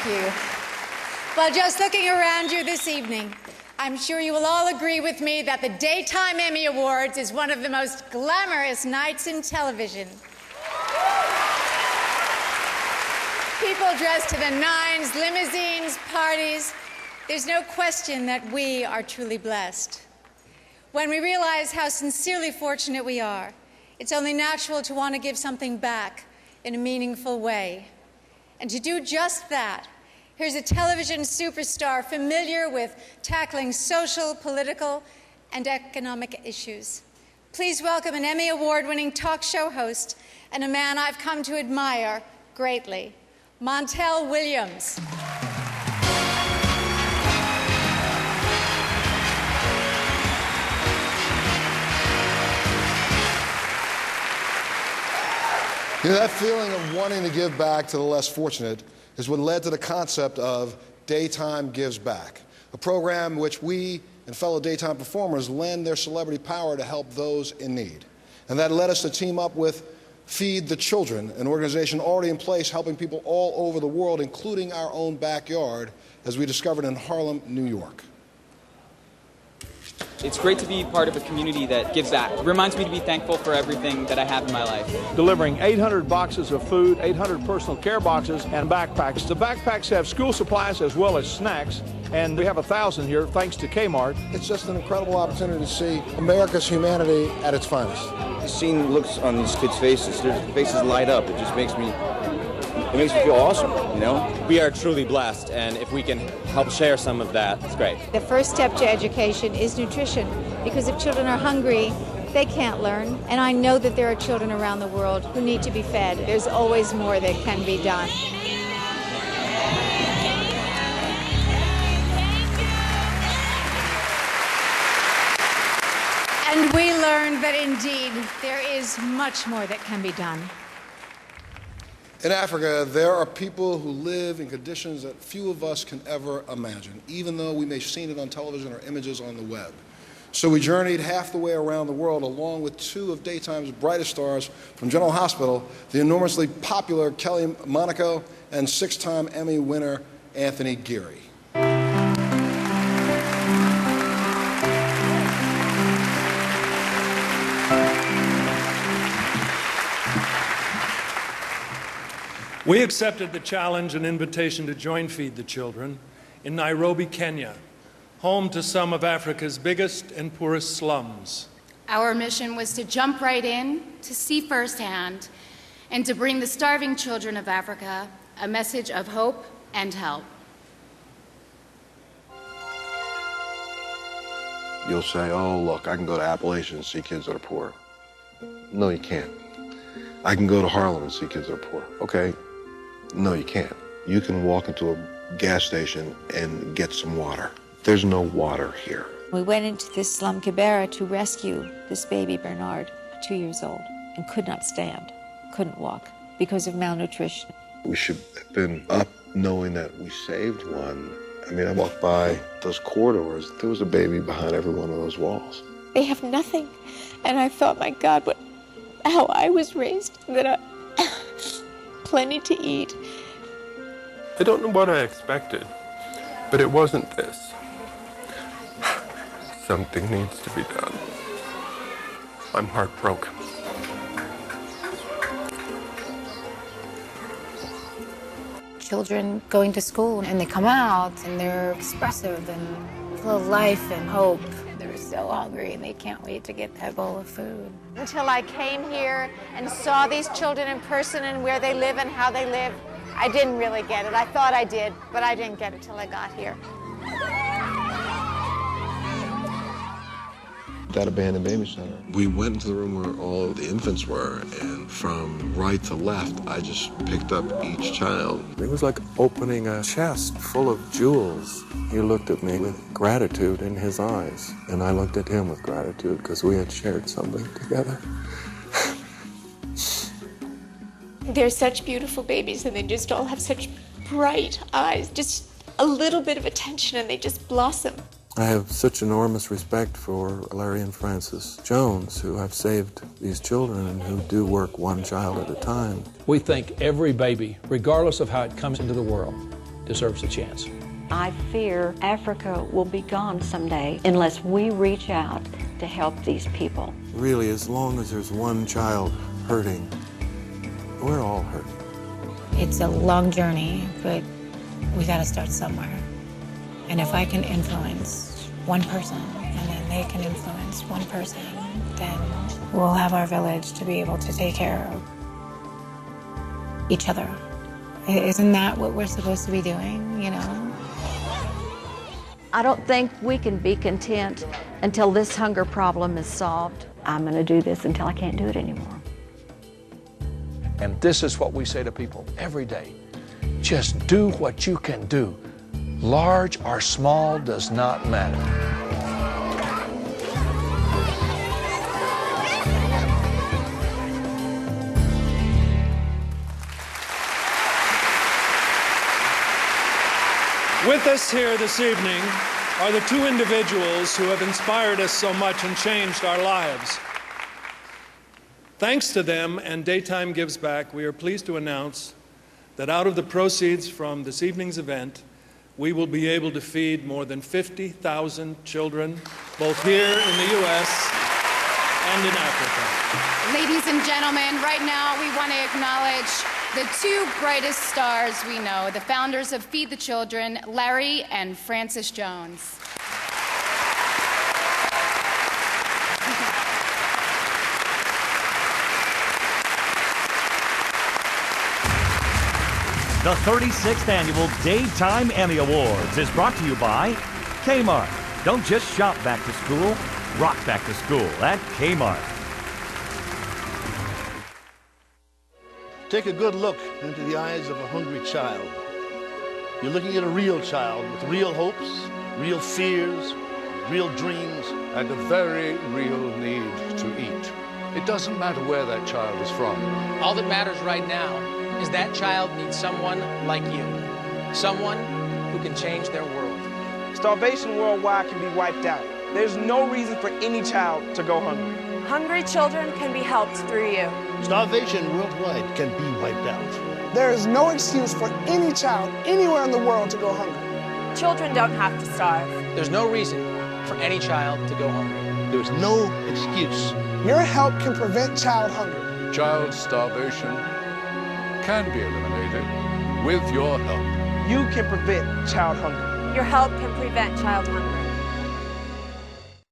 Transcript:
you. Well, just looking around you this evening, I'm sure you will all agree with me that the Daytime Emmy Awards is one of the most glamorous nights in television. People dressed to the nines, limousines, parties. There's no question that we are truly blessed. When we realize how sincerely fortunate we are, it's only natural to want to give something back in a meaningful way. And to do just that, here's a television superstar familiar with tackling social, political, and economic issues. Please welcome an Emmy Award-winning talk show host and a man I've come to admire greatly, Montel Williams. You know, that feeling of wanting to give back to the less fortunate is what led to the concept of Daytime Gives Back, a program in which we and fellow daytime performers lend their celebrity power to help those in need. And that led us to team up with Feed the Children, an organization already in place helping people all over the world, including our own backyard, as we discovered in Harlem, New York. It's great to be part of a community that gives back. It reminds me to be thankful for everything that I have in my life. Delivering 800 boxes of food, 800 personal care boxes, and backpacks. The backpacks have school supplies as well as snacks, and we have 1,000 here thanks to Kmart. It's just an incredible opportunity to see America's humanity at its finest. Seeing looks on these kids' faces, their faces light up. It just makes me feel awesome, you know? We are truly blessed, and if we can help share some of that, it's great. The first step to education is nutrition, because if children are hungry, they can't learn. And I know that there are children around the world who need to be fed. There's always more that can be done. And we learned that indeed there is much more that can be done. In Africa, there are people who live in conditions that few of us can ever imagine, even though we may have seen it on television or images on the web. So we journeyed half the way around the world along with two of daytime's brightest stars from General Hospital, the enormously popular Kelly Monaco and 6-time Emmy winner Anthony Geary. We accepted the challenge and invitation to join Feed the Children in Nairobi, Kenya, home to some of Africa's biggest and poorest slums. Our mission was to jump right in, to see firsthand, and to bring the starving children of Africa a message of hope and help. You'll say, oh, look, I can go to Appalachia and see kids that are poor. No, you can't. I can go to Harlem and see kids that are poor. Okay. No, you can't. You can walk into a gas station and get some water. There's no water here. We went into this slum Kibera to rescue this baby Bernard, 2 years old, and could not stand, couldn't walk because of malnutrition. We should have been up knowing that we saved one. I mean, I walked by those corridors. There was a baby behind every one of those walls. They have nothing. And I thought, my God, how I was raised, that I plenty to eat. I don't know what I expected, but it wasn't this. Something needs to be done. I'm heartbroken. Children going to school and they come out and they're expressive and full of life and hope. They're so hungry and they can't wait to get that bowl of food. Until I came here and saw these children in person and where they live and how they live, I didn't really get it. I thought I did, but I didn't get it till I got here. That abandoned baby center. We went into the room where all the infants were, and from right to left, I just picked up each child. It was like opening a chest full of jewels. He looked at me with gratitude in his eyes, and I looked at him with gratitude because we had shared something together. They're such beautiful babies, and they just all have such bright eyes, just a little bit of attention, and they just blossom. I have such enormous respect for Larry and Frances Jones, who have saved these children and who do work one child at a time. We thank every baby, regardless of how it comes into the world, deserves a chance. I fear Africa will be gone someday unless we reach out to help these people. Really, as long as there's one child hurting, we're all hurting. It's a long journey, but we got to start somewhere. And if I can influence one person, and then they can influence one person, then we'll have our village to be able to take care of each other. Isn't that what we're supposed to be doing, you know? I don't think we can be content until this hunger problem is solved. I'm going to do this until I can't do it anymore. And this is what we say to people every day. Just do what you can do. Large or small does not matter. With us here this evening are the two individuals who have inspired us so much and changed our lives. Thanks to them and Daytime Gives Back, we are pleased to announce that out of the proceeds from this evening's event, we will be able to feed more than 50,000 children, both here in the U.S. and in Africa. Ladies and gentlemen, right now we want to acknowledge the two brightest stars we know, the founders of Feed the Children, Larry and Frances Jones. The 36th Annual Daytime Emmy Awards is brought to you by Kmart. Don't just shop back to school, rock back to school at Kmart. Take a good look into the eyes of a hungry child. You're looking at a real child with real hopes, real fears, real dreams, and a very real need to eat. It doesn't matter where that child is from. All that matters right now is that child needs someone like you, someone who can change their world. Starvation worldwide can be wiped out. There's no reason for any child to go hungry. Hungry children can be helped through you. Starvation worldwide can be wiped out. There is no excuse for any child anywhere in the world to go hungry. Children don't have to starve. There's no reason for any child to go hungry. There's no excuse. Your help can prevent child hunger. Child starvation can be eliminated with your help. You can prevent child hunger. Your help can prevent child hunger.